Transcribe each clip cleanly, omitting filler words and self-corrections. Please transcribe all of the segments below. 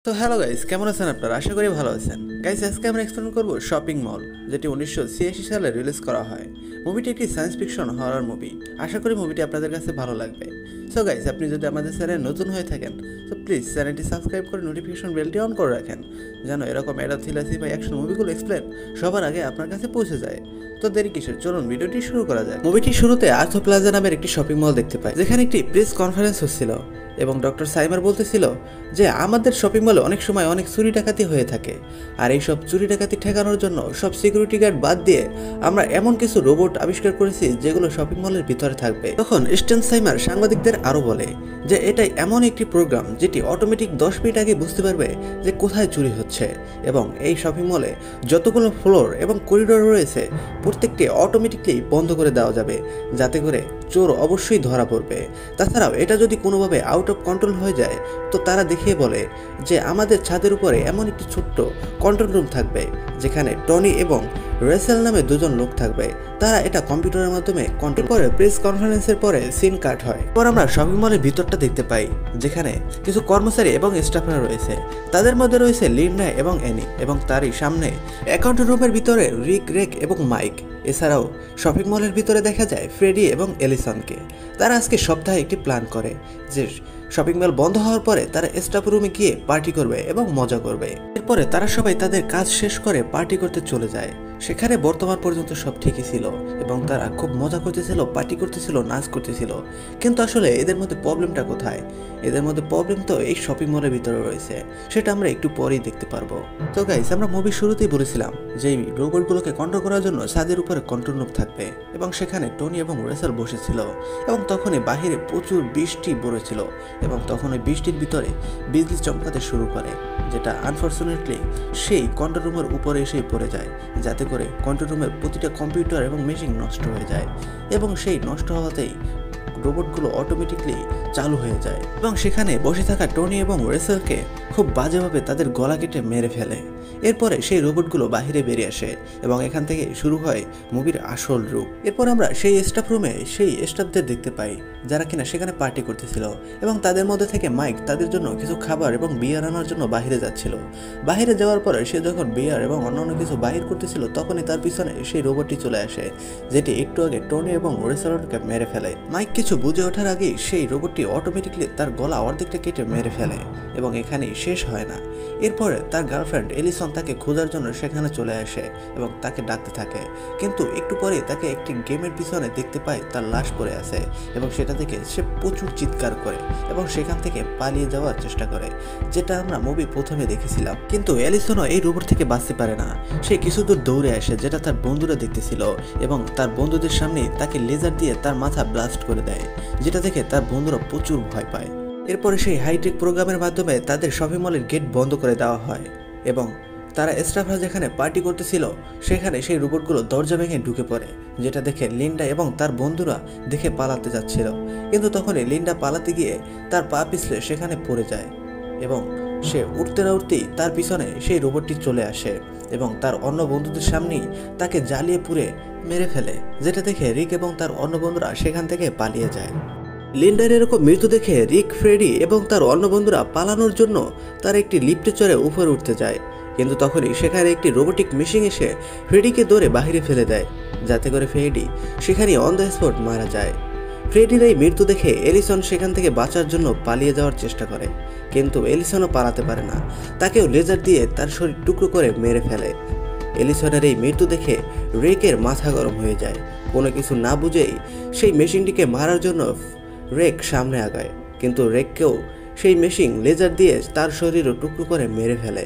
তো hello guys, কেমন আছেন আপনারা? আশা করি ভালো আছেন। গাইস, আজকে আমরা এক্সপ্লেন করব শপিং মল, যেটি 1986 সালে রিলিজ করা হয়। মুভিটি একটি সায়েন্স ফিকশন হরর মুভি। আশা করি মুভিটি আপনাদের কাছে ভালো লাগবে। সো গাইস, আপনি যদি আমাদের চ্যানেলে নতুন হয়ে থাকেন তো প্লিজ চ্যানেলটি সাবস্ক্রাইব করে নোটিফিকেশন বেলটি অন করে রাখেন, যেন এরকম অ্যাডাম থ্রিলার বা অ্যাকশন মুভিগুলো এক্সপ্লেন সবার আগে আপনার কাছে পৌঁছে যায়। তো দেরি কিসের, চলুন ভিডিওটি শুরু করা যায়। মুভিটির শুরুতে আর্থ প্লাজা নামের একটি শপিং মল দেখতে পাই, যেখানে একটি প্রেস কনফারেন্স হচ্ছিল এবং ডক্টর সাইমার বলতেছিল যে আমাদের শপিং মলে অনেক সময় অনেক চুরি ডাকাতি হয়ে থাকে, আর এই সব চুরি ডাকাতি ঠেকানোর জন্য সব সিকিউরিটি গার্ড বাদ দিয়ে আমরা এমন কিছু রোবট আবিষ্কার করেছি যেগুলো শপিং মলের ভিতরে থাকবে। তখন স্টেন সাইমার সাংবাদিকদের আরও বলে যে এটাই এমন একটি প্রোগ্রাম যেটি অটোমেটিক 10 মিনিট আগে বুঝতে পারবে যে কোথায় চুরি হচ্ছে, এবং এই শপিং মলে যতগুলো ফ্লোর এবং করিডোর রয়েছে প্রত্যেকটি অটোমেটিকলি বন্ধ করে দেওয়া যাবে, যাতে করে চোর অবশ্যই ধরা পড়বে। তাছাড়াও এটা যদি কোনোভাবে আউট অফ কন্ট্রোল হয়ে যায় তো তারা দেখিয়ে বলে যে আমাদের ছাদের উপরে এমন একটি ছোট্ট কন্ট্রোল রুম থাকবে, যেখানে টনি এবং রেসেল নামে দুজন লোক থাকবে। তারা এটা কম্পিউটারের মাধ্যমে কন্ট্রোল করে। প্রেস কনফারেন্সের পরে সিন কাট হয়। পর আমরা শপিং মলের ভিতরটা দেখতে পাই, যেখানে কিছু কর্মচারী এবং স্টাফরা রয়েছে। তাদের মধ্যে রয়েছে লিন্ডা এবং অ্যানি, এবং তারই সামনে অ্যাকাউন্ট রুমের ভিতরে রিক, রেক এবং মাইক। এছাড়াও শপিং মলের ভিতরে দেখা যায় ফ্রেডি এবং এলিসনকে। তারা আজকে সপ্তাহে একটি প্ল্যান করে যে শপিং মল বন্ধ হওয়ার পরে তারা স্টাফ রুমে গিয়ে পার্টি করবে এবং মজা করবে। এরপরে তারা সবাই তাদের কাজ শেষ করে পার্টি করতে চলে যায়। সেখানে বর্তমান পর্যন্ত সব ঠিকই ছিল এবং তারা খুব মজা করতেছিল, পার্টি করতেছিল, নাচ করতেছিল। কিন্তু আসলে এদের মধ্যে প্রবলেমটা কোথায়? এদের মধ্যে প্রবলেম তো এই শপিং মলের ভিতরে রয়েছে, সেটা আমরা একটু পরেই দেখতে পারবো। তো গাইস, আমরা মুভির শুরুতেই বলেছিলাম যে এই রোবটগুলোকে কন্ট্রোল করার জন্য ছাদের উপরে কন্ট্রোল রুম থাকবে, এবং সেখানে টনি এবং রেসেল বসেছিল। এবং তখনই বাহিরে প্রচুর বৃষ্টি পড়েছিল, এবং তখন ওই বৃষ্টির ভিতরে বিজলি চমকাতে শুরু করে, যেটা আনফর্চুনেটলি সেই কন্ট্রোল রুমের উপরে এসেই পড়ে যায়, যাতে করে কন্ট্রোল রুমের প্রতিটা কম্পিউটার এবং মেশিন নষ্ট হয়ে যায়। এবং সেই নষ্ট হওয়াতেই রোবটগুলো অটোমেটিকলি চালু হয়ে যায়, এবং সেখানে বসে থাকা টনি এবং রেসেলকে খুব বাজেভাবে তাদের গলা কেটে মেরে ফেলে। এরপরে সেই রোবটগুলো বাহিরে বেরিয়ে আসে, এবং এখান থেকে শুরু হয় মুভির আসল রূপ। এরপর আমরা সেই স্টাফ রুমে সেই স্টাফদের দেখতে পাই, যারা কিনা সেখানে পার্টি করতেছিল, এবং তাদের মধ্যে থেকে মাইক তাদের জন্য কিছু খাবার এবং বিয়ার আনার জন্য বাহিরে যাচ্ছিল। বাহিরে যাওয়ার পরে সে যখন বিয়ার এবং অন্যান্য কিছু বাহির করতেছিল, তখনই তার পিছনে সেই রোবটটি চলে আসে, যেটি একটু আগে টনি এবং রেসেলকে মেরে ফেলে। মাইক কিছু বুঝে ওঠার আগেই সেই রোবটটি অটোমেটিকলি তার গলা অর্ধেকটা কেটে মেরে ফেলে, এবং এখানেই শেষ হয় না। এরপরে তার গার্লফ্রেন্ড এলিসন তাকে খোঁজার জন্য সেখানে চলে আসে এবং তাকে ডাকতে থাকে, কিন্তু একটু পরে তাকে একটি গেমের পিছনে দেখতে পায় তার লাশ পড়ে আছে, এবং সেটা থেকে সে প্রচুর চিৎকার করে এবং সেখান থেকে পালিয়ে যাওয়ার চেষ্টা করে, যেটা আমরা মুভি প্রথমে দেখেছিলাম। কিন্তু এলিসনও এই রোবট থেকে বাঁচতে পারে না। সে কিছু দূর দৌড়ে আসে, যেটা তার বন্ধুরা দেখতেছিল, এবং তার বন্ধুদের সামনে তাকে লেজার দিয়ে তার মাথা ব্লাস্ট করে দেয়, যেটা থেকে তার বন্ধুরা প্রচুর ভয় পায়। এরপরে সেই হাইটেক প্রোগ্রামের মাধ্যমে তাদের শপিং মলের গেট বন্ধ করে দেওয়া হয়, এবং তারা স্টাফরা যেখানে পার্টি করতেছিল সেখানে সেই রোবটগুলো দরজা ভেঙে ঢুকে পড়ে, যেটা দেখে লিন্ডা এবং তার বন্ধুরা দেখে পালাতে যাচ্ছিল। কিন্তু তখনই লিন্ডা পালাতে গিয়ে তার পা পিছলে সেখানে পড়ে যায়, এবং সে উঠতে না উঠতেই তার পিছনে সেই রোবটটি চলে আসে এবং তার অন্য বন্ধুদের সামনেই তাকে জ্বালিয়ে পুড়ে মেরে ফেলে, যেটা দেখে রিক এবং তার অন্য বন্ধুরা সেখান থেকে পালিয়ে যায়। লিন্ডার এরকম মৃত্যু দেখে রিক, ফ্রেডি এবং তার অন্য বন্ধুরা পালানোর জন্য তার একটি লিফটে চড়ে উপরে উঠতে যায়, কিন্তু তখনই সেখানে একটি রোবোটিক মেশিন এসে ফ্রেডিকে ধরে বাহিরে ফেলে দেয়, যাতে করে ফ্রেডি সেখানে অন দ্য স্পট মারা যায়। ফ্রেডির এই মৃত্যু দেখে এলিসন সেখান থেকে বাঁচার জন্য পালিয়ে যাওয়ার চেষ্টা করে, কিন্তু এলিসনও পালাতে পারে না। তাকেও লেজার দিয়ে তার শরীর টুকরো করে মেরে ফেলে। এলিসনের এই মৃত্যু দেখে রেকের মাথা গরম হয়ে যায়। কোনো কিছু না বুঝেই সেই মেশিনটিকে মারার জন্য রেক সামনে আগায়, কিন্তু রেককেও সেই মেশিন লেজার দিয়ে তার শরীরও টুকরো করে মেরে ফেলে,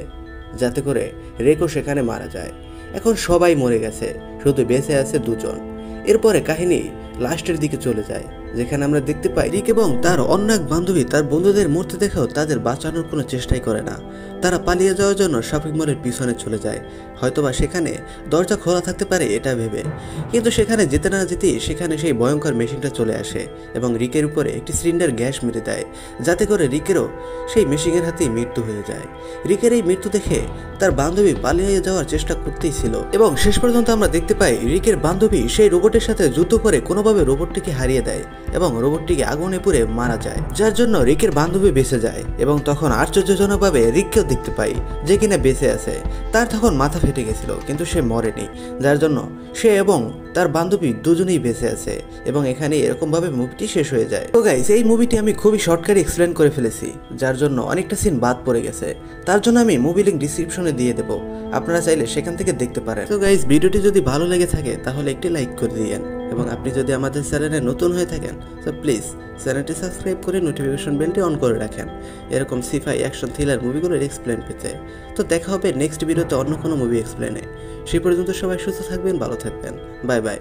যাতে করে রেকও সেখানে মারা যায়। এখন সবাই মরে গেছে, শুধু বেঁচে আছে দুজন। এরপরে কাহিনী লাস্টের দিকে চলে যায়, যেখানে আমরা দেখতে পাই রিক এবং তার অন্য এক বান্ধবী তার বন্ধুদের মরতে দেখেও তাদের বাঁচানোর কোনো চেষ্টাই করে না। তারা পালিয়ে যাওয়ার জন্য শপিং মলের পিছনে চলে যায়, হয়তোবা সেখানে দরজা খোলা থাকতে পারে এটা ভেবে। কিন্তু সেখানে যেতে না যেতেই সেখানে সেই ভয়ঙ্কর মেশিনটা চলে আসে এবং রিকের উপরে একটি সিলিন্ডার গ্যাস মেরে দেয়, যাতে করে রিকেরও সেই মেশিনের হাতেই মৃত্যু হয়ে যায়। রিকের এই মৃত্যু দেখে তার বান্ধবী পালিয়ে যাওয়ার চেষ্টা করতেই ছিল, এবং শেষ পর্যন্ত আমরা দেখতে পাই রিকের বান্ধবী সেই রোবটের সাথে যুদ্ধ করে কোনোভাবে রোবটটিকে হারিয়ে দেয়, এবং রোবটটিকে আগুনে পুড়ে মারা যায়, যার জন্য রিকের বান্ধবী বেঁচে যায়। এবং তখন আশ্চর্যজনকভাবে রিককেও দেখতে পাই যে কিনা বেঁচে আছে। তার তখন মাথা ফেটে গেছিল কিন্তু সে মরেনি, যার জন্য সে এবং তার বান্ধবী দুজনেই বেঁচে আছে। এবং এখানে এরকমভাবে মুভিটি শেষ হয়ে যায়। তো গাইস, এই মুভিটি আমি খুবই শর্টকাটে এক্সপ্লেন করে ফেলেছি, যার জন্য অনেকটা সিন বাদ পড়ে গেছে। তার জন্য আমি মুভি লিঙ্ক ডিসক্রিপশনে দিয়ে দেবো, আপনারা চাইলে সেখান থেকে দেখতে পারেন। তো গাইস, ভিডিওটি যদি ভালো লেগে থাকে তাহলে একটি লাইক করে দিয়েন। এবং আপনি যদি আমাদের চ্যানেলে নতুন হয়ে থাকেন তো প্লিজ চ্যানেলটি সাবস্ক্রাইব করে নোটিফিকেশন বেলটি অন করে রাখেন, এরকম সিফাই অ্যাকশন থ্রিলার মুভিগুলোর এক্সপ্লেন পেতে। তো দেখা হবে নেক্সট ভিডিওতে অন্য কোনো মুভি এক্সপ্লেনে। সেই পর্যন্ত সবাই সুস্থ থাকবেন, ভালো থাকবেন, বাই বাই।